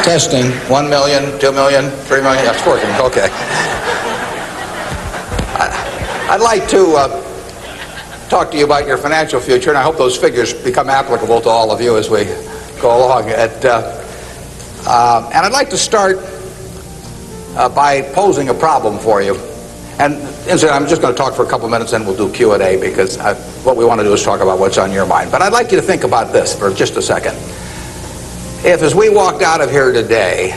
Testing. 1 million, 2 million, 3 million. That's working. Okay. I'd like to talk to you about your financial future, and I hope those figures become applicable to all of you as we go along. And I'd like to start by posing a problem for you. And incidentally, I'm just going to talk for a couple minutes, and we'll do Q&A, because what we want to do is talk about what's on your mind. But I'd like you to think about this for just a second. If, as we walked out of here today,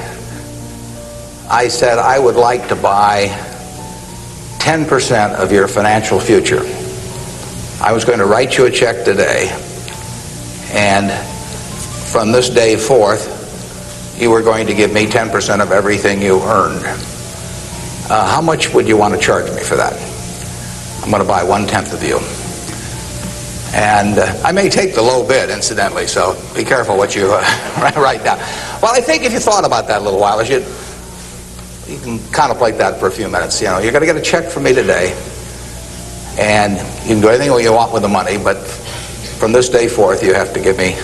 I said I would like to buy 10% of your financial future, I was going to write you a check today, and from this day forth, you were going to give me 10% of everything you earned. How much would you want to charge me for that? I'm going to buy 1/10 of you. And I may take the low bid, incidentally, so be careful what you write down. Well, I think if you thought about that a little while, you can contemplate that for a few minutes. You know, you're going to get a check from me today, and you can do anything you want with the money, but from this day forth, you have to give me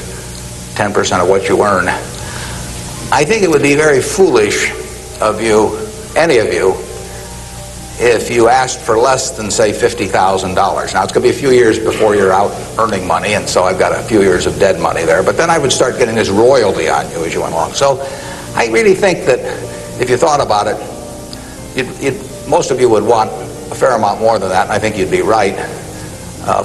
10% of what you earn. I think it would be very foolish of you, any of you, if you asked for less than, say, $50,000. Now, it's going to be a few years before you're out earning money, and so I've got a few years of dead money there. But then I would start getting this royalty on you as you went along. So I really think that if you thought about it, most of you would want a fair amount more than that, and I think you'd be right.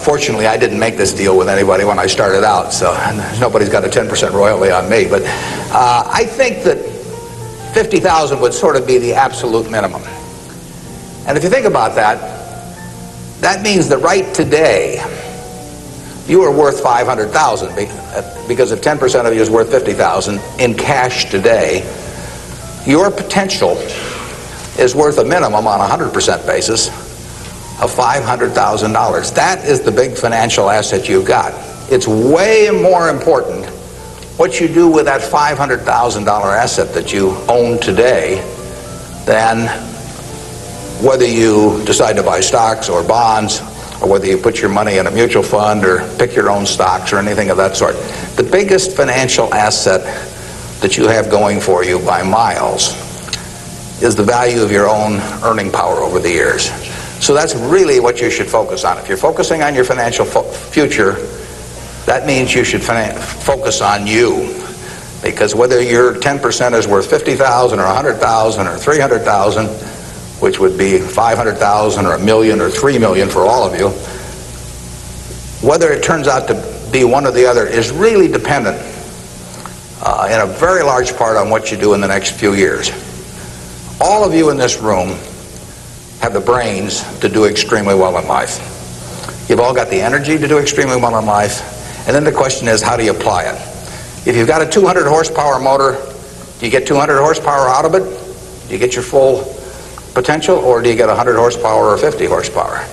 Fortunately, I didn't make this deal with anybody when I started out, so nobody's got a 10% royalty on me. But I think that $50,000 would sort of be the absolute minimum. And if you think about that, that means that right today, you are worth $500,000, because if 10% of you is worth $50,000 in cash today, your potential is worth a minimum on a 100% basis of $500,000. That is the big financial asset you've got. It's way more important what you do with that $500,000 asset that you own today than whether you decide to buy stocks or bonds, or whether you put your money in a mutual fund or pick your own stocks or anything of that sort. The biggest financial asset that you have going for you by miles is the value of your own earning power over the years. So that's really what you should focus on. If you're focusing on your financial future, that means you should focus on you. Because whether your 10% is worth $50,000 or $100,000 or $300,000, which would be $500,000 or $1 million or $3 million for all of you, whether it turns out to be one or the other is really dependent in a very large part on what you do in the next few years. All of you in this room have the brains to do extremely well in life. You've all got the energy to do extremely well in life, and then the question is, how do you apply it? If you've got a 200 horsepower motor, do you get 200 horsepower out of it? Do you get your full potential, or do you get 100 horsepower or 50 horsepower?